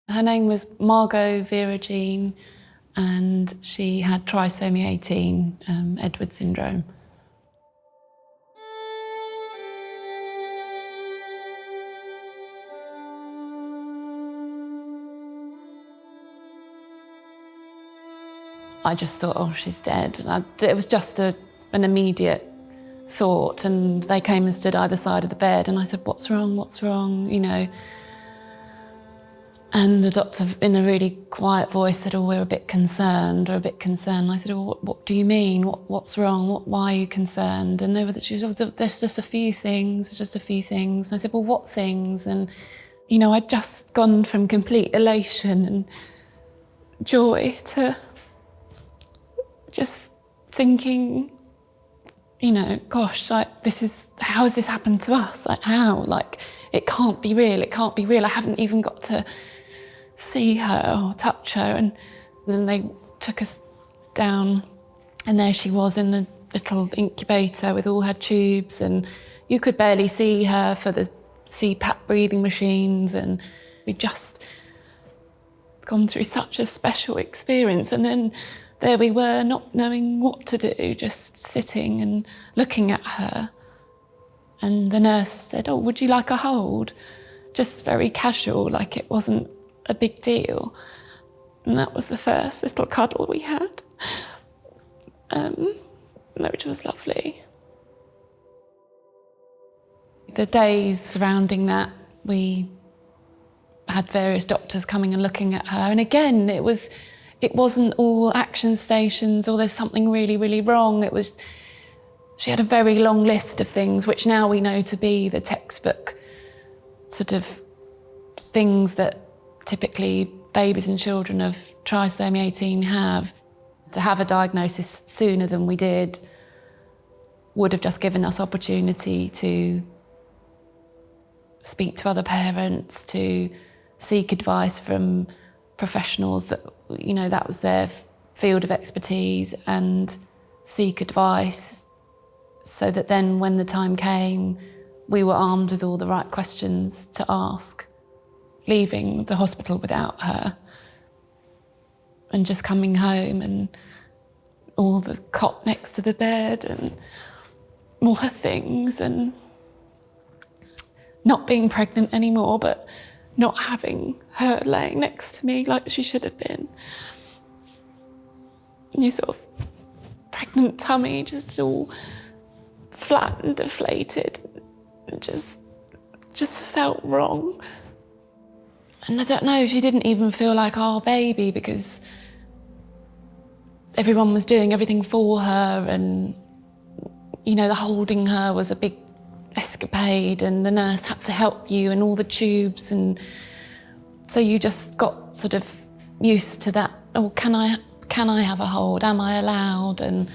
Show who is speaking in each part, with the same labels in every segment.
Speaker 1: Her name was Margot Vera Jean, and she had trisomy 18, Edward syndrome. I just thought, oh, she's dead. It was just an immediate thought, and they came and stood either side of the bed, and I said, what's wrong, what's wrong, you know? And the doctor, in a really quiet voice, said, oh, we're a bit concerned, we're a bit concerned. I said, oh, what do you mean? What's wrong? why are you concerned? And she was, oh, there's just a few things, there's just a few things. And I said, well, what things? And, you know, I'd just gone from complete elation and joy to just thinking, you know, gosh, like, how has this happened to us? Like, how? Like, it can't be real, it can't be real. I haven't even got to see her or touch her. And then they took us down, and there she was in the little incubator with all her tubes, and you could barely see her for the CPAP breathing machines, and we'd just gone through such a special experience. And then there we were, not knowing what to do, just sitting and looking at her. And the nurse said, oh, would you like a hold? Just very casual, like it wasn't a big deal. And that was the first little cuddle we had, which was lovely. The days surrounding that, we had various doctors coming and looking at her. And again, it wasn't all action stations or there's something really, really wrong. She had a very long list of things, which now we know to be the textbook sort of things that typically babies and children of trisomy 18 have. To have a diagnosis sooner than we did would have just given us opportunity to speak to other parents, to seek advice from professionals that, you know, that was their field of expertise, and seek advice so that then when the time came, we were armed with all the right questions to ask. Leaving the hospital without her and just coming home and all the cot next to the bed and all her things, and not being pregnant anymore, but not having her laying next to me like she should have been. And your sort of pregnant tummy just all flat and deflated, and just felt wrong. And I don't know, she didn't even feel like our baby because everyone was doing everything for her, and, you know, the holding her was a big escapade, and the nurse had to help you and all the tubes, and so you just got sort of used to that. Oh, can I have a hold? Am I allowed? And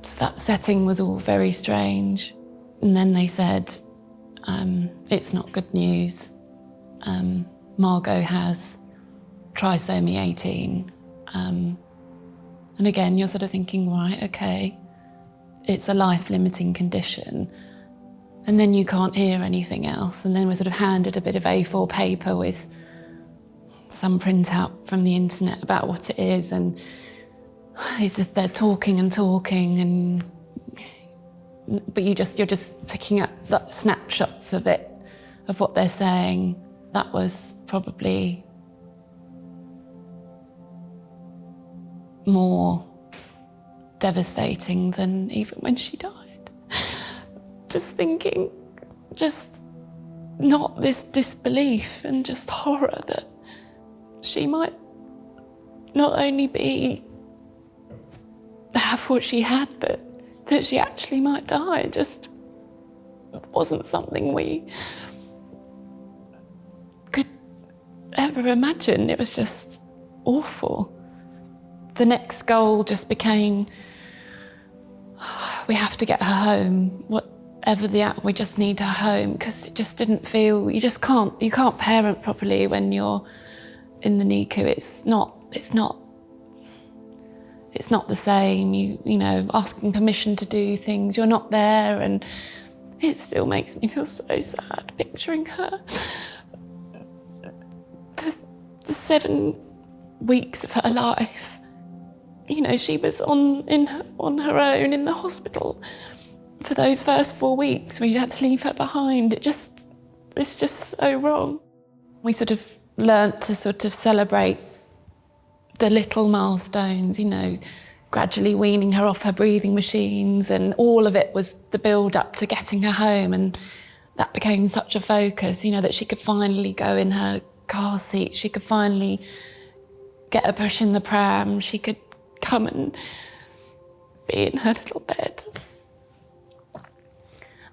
Speaker 1: so that setting was all very strange. And then they said, it's not good news. Margot has trisomy 18. And again, you're sort of thinking, right, okay, it's a life-limiting condition. And then you can't hear anything else. And then we're sort of handed a bit of A4 paper with some printout from the internet about what it is. And it's just, they're talking and talking, but you're just picking up like snapshots of it, of what they're saying. That was probably more devastating than even when she died. Just thinking, just not this disbelief and just horror that she might not only have what she had, but that she actually might die. Just wasn't something we could ever imagine. It was just awful. The next goal just became, we have to get her home, whatever we just need her home, because it just didn't feel, you can't parent properly when you're in the NICU. It's not the same. You know, asking permission to do things, you're not there, and it still makes me feel so sad picturing her. 7 weeks of her life, you know, she was on her own in the hospital for those first 4 weeks. We had to leave her behind. It's just so wrong. We sort of learnt to sort of celebrate the little milestones, you know, gradually weaning her off her breathing machines, and all of it was the build-up to getting her home, and that became such a focus, you know, that she could finally go in her car seat, she could finally get a push in the pram, she could come and be in her little bed.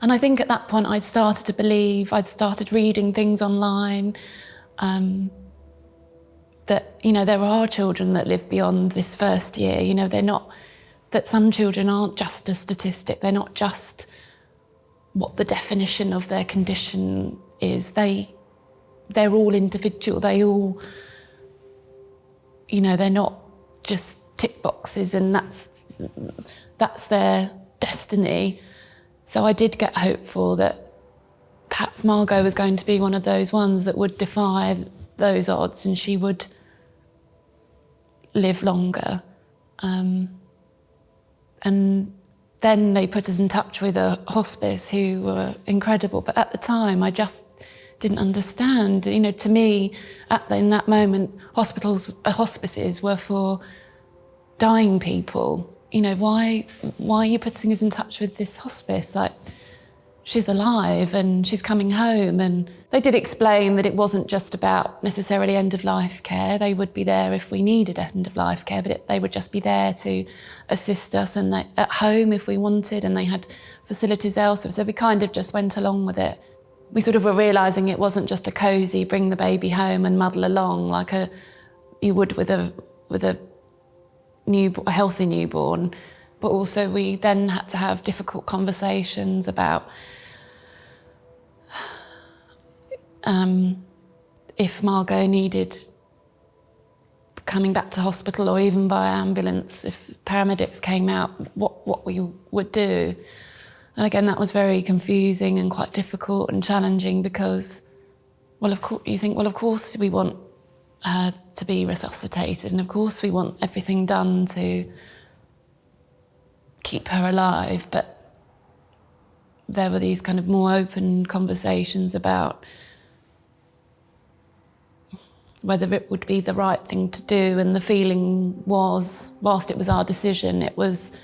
Speaker 1: And I think at that point I'd started to believe, I'd started reading things online, that, you know, there are children that live beyond this first year, you know, that some children aren't just a statistic, they're not just what the definition of their condition is. They're all individual, they all, you know, they're not just tick boxes and that's their destiny. So I did get hopeful that perhaps Margot was going to be one of those ones that would defy those odds and she would live longer. And then they put us in touch with a hospice who were incredible. But at the time, I just didn't understand. You know, to me, in that moment, hospices were for dying people. You know, why are you putting us in touch with this hospice? Like, she's alive and she's coming home. And they did explain that it wasn't just about necessarily end-of-life care. They would be there if we needed end-of-life care, but they would just be there to assist us and at home if we wanted, and they had facilities elsewhere. So we kind of just went along with it. We sort of were realising it wasn't just a cosy, bring the baby home and muddle along like you would with a healthy newborn, but also we then had to have difficult conversations about if Margot needed coming back to hospital or even by ambulance, if paramedics came out, what we would do. And again, that was very confusing and quite difficult and challenging because, well, of course we want her to be resuscitated, and of course we want everything done to keep her alive, but there were these kind of more open conversations about whether it would be the right thing to do, and the feeling was, whilst it was our decision, it was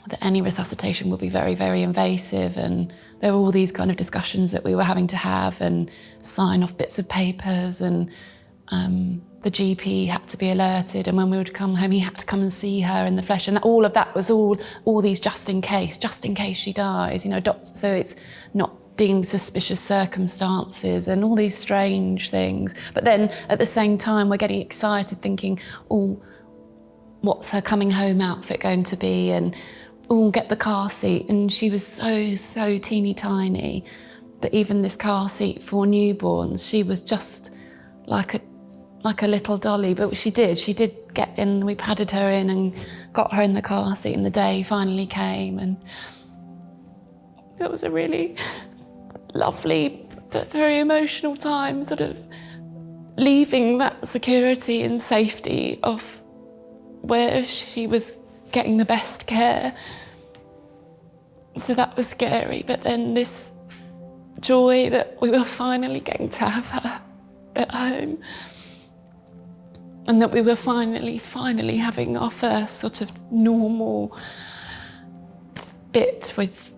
Speaker 1: that any resuscitation would be very, very invasive, and there were all these kind of discussions that we were having to have and sign off bits of papers, and the GP had to be alerted, and when we would come home he had to come and see her in the flesh, and all of that was all these just in case she dies, you know, so it's not deemed suspicious circumstances and all these strange things. But then at the same time we're getting excited thinking, oh, what's her coming home outfit going to be, and oh, get the car seat. And she was so teeny tiny that even this car seat for newborns, she was just like a little dolly. But she did get in, we padded her in and got her in the car seat, and the day finally came, and it was a really lovely but very emotional time, sort of leaving that security and safety of where she was getting the best care. So that was scary, but then this joy that we were finally getting to have her at home, and that we were finally having our first sort of normal bit with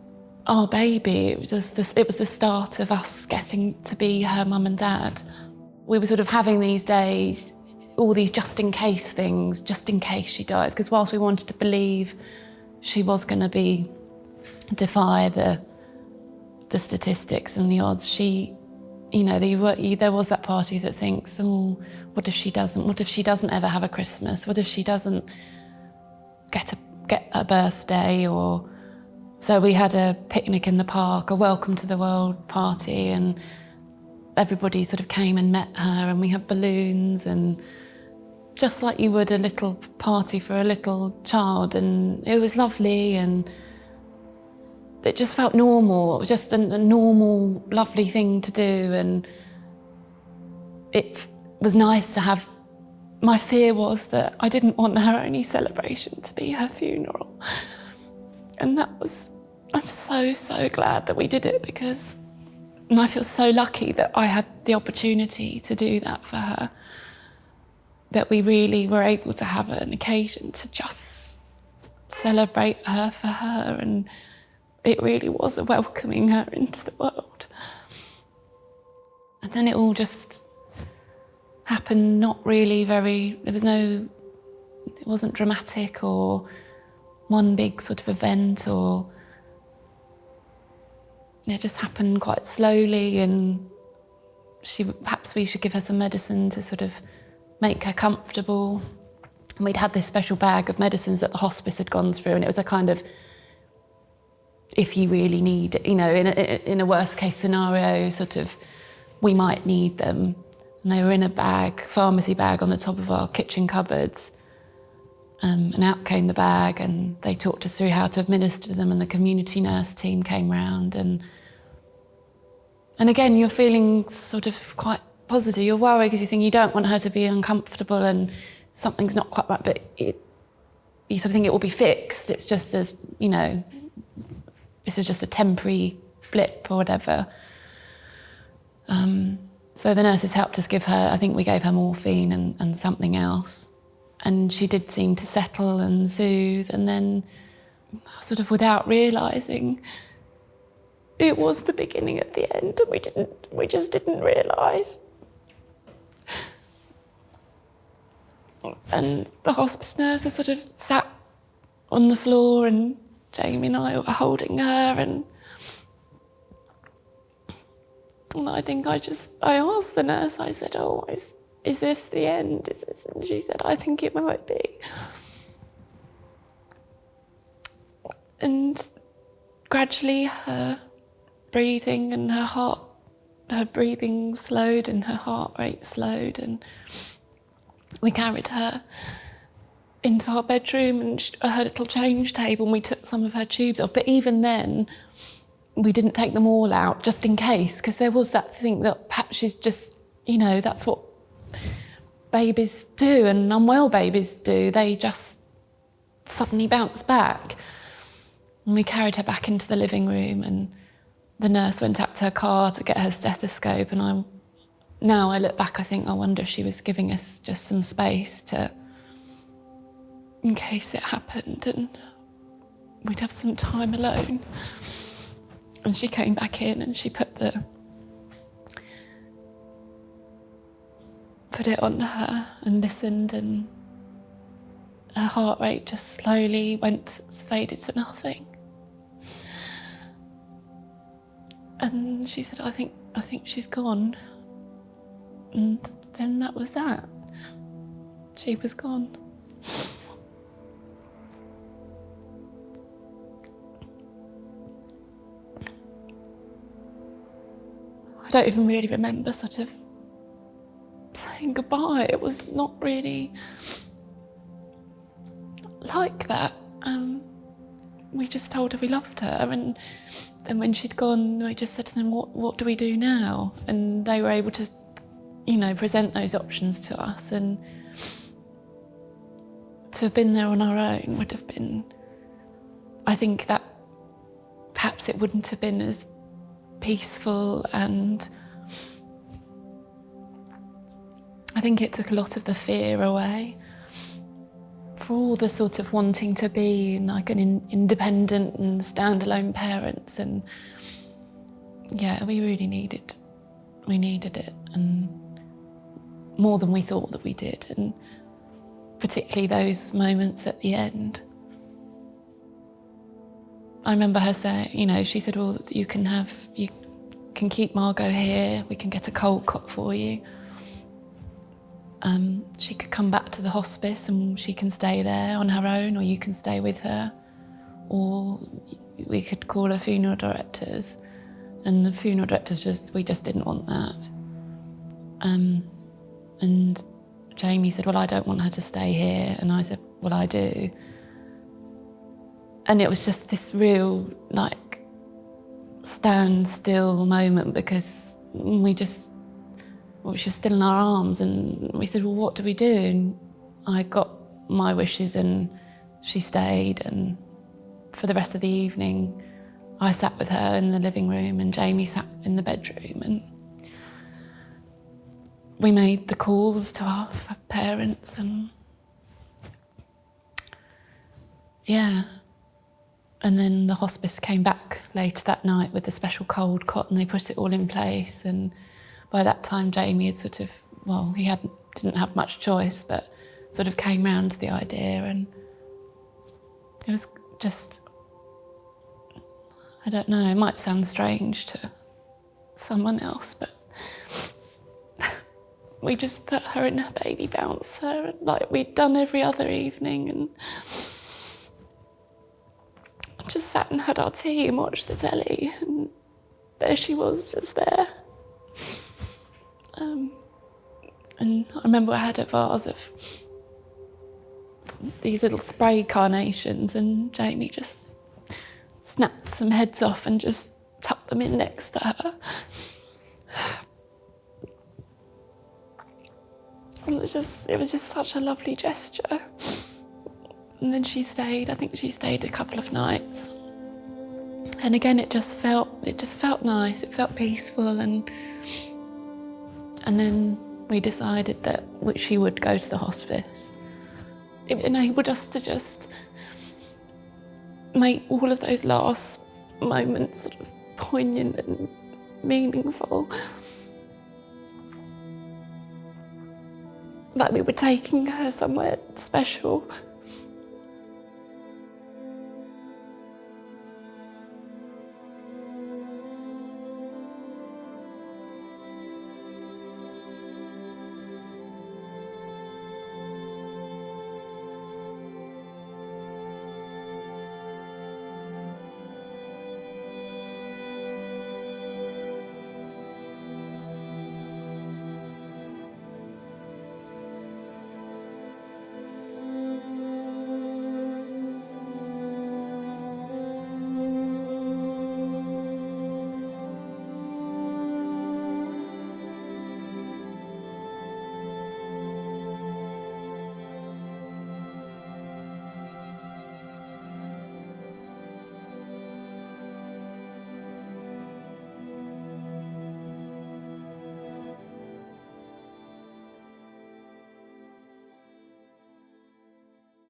Speaker 1: our baby. It was the start of us getting to be her mum and dad. We were sort of having these days, all these just in case things, just in case she dies, because whilst we wanted to believe she was going to defy the statistics and the odds, she, you know, there was that part of you that thinks, oh, what if she doesn't ever have a Christmas? What if she doesn't get a birthday? Or so we had a picnic in the park, a welcome to the world party, and everybody sort of came and met her, and we had balloons, and just like you would a little party for a little child, and it was lovely, and it just felt normal, just a normal, lovely thing to do, and was nice to have. My fear was that I didn't want her only celebration to be her funeral. And I'm so, so glad that we did it, because I feel so lucky that I had the opportunity to do that for her, that we really were able to have an occasion to just celebrate her for her, and it really was a welcoming her into the world. And then it all just happened not really it wasn't dramatic or one big sort of event, or it just happened quite slowly, and perhaps we should give her some medicine to sort of make her comfortable. And we'd had this special bag of medicines that the hospice had gone through, and it was a kind of, if you really need it, in a worst case scenario, sort of, we might need them. And they were in a bag, pharmacy bag on the top of our kitchen cupboards. And out came the bag, and they talked us through how to administer them, and the community nurse team came round. And again, you're feeling sort of quite positive. You're worried because you think you don't want her to be uncomfortable and something's not quite right, but you sort of think it will be fixed. It's just this is just a temporary blip or whatever. So the nurses helped us give her, I think we gave her morphine and something else. And she did seem to settle and soothe, and then sort of without realising, it was the beginning of the end, and we just didn't realise. And the hospice nurse was sort of sat on the floor, and Jamie and I were holding her, and I think I asked the nurse, I said, "Oh, is this the end? Is this?" And she said, "I think it might be." And gradually her breathing and her breathing slowed and her heart rate slowed, and we carried her into our bedroom and her little change table, and we took some of her tubes off. But even then, we didn't take them all out, just in case, because there was that thing that perhaps she's just, that's what babies do, and unwell babies do. They just suddenly bounce back. And we carried her back into the living room, and the nurse went up to her car to get her stethoscope, and now I look back, I think, I wonder if she was giving us just some space in case it happened, and we'd have some time alone. And she came back in, and she put it on her and listened, and her heart rate just slowly faded to nothing. And she said, I think she's gone. And then that was that. She was gone. I don't even really remember sort of saying goodbye. It was not really like that. We just told her we loved her, and when she'd gone, we just said to them, what do we do now? And they were able to, present those options to us, and to have been there on our own would have been, I think that perhaps it wouldn't have been as peaceful, and I think it took a lot of the fear away. For all the sort of wanting to be like an independent and standalone parents, and yeah, we really needed it, and more than we thought that we did, and particularly those moments at the end. I remember her saying, she said, well, you can keep Margot here, we can get a cold cot for you. She could come back to the hospice and she can stay there on her own, or you can stay with her, or we could call her funeral directors. And the funeral directors we just didn't want that. And Jamie said, well, I don't want her to stay here. And I said, well, I do. And it was just this real, stand still moment, because we just well, she was still in our arms, and we said, well, what do we do? And I got my wishes and she stayed, and for the rest of the evening I sat with her in the living room and Jamie sat in the bedroom, and we made the calls to our parents, and yeah. And then the hospice came back later that night with a special cold cot, and they put it all in place. And by that time, Jamie had sort of, well, he didn't have much choice, but sort of came round to the idea. And it was just, I don't know, it might sound strange to someone else, but we just put her in her baby bouncer, like we'd done every other evening, and just sat and had our tea and watched the telly, and there she was, just there. And I remember I had a vase of these little spray carnations, and Jamie just snapped some heads off and just tucked them in next to her. And it was just such a lovely gesture. And then she stayed, I think she stayed a couple of nights. And again, it just felt nice, it felt peaceful, and then we decided that she would go to the hospice. It enabled us to just make all of those last moments sort of poignant and meaningful. Like we were taking her somewhere special.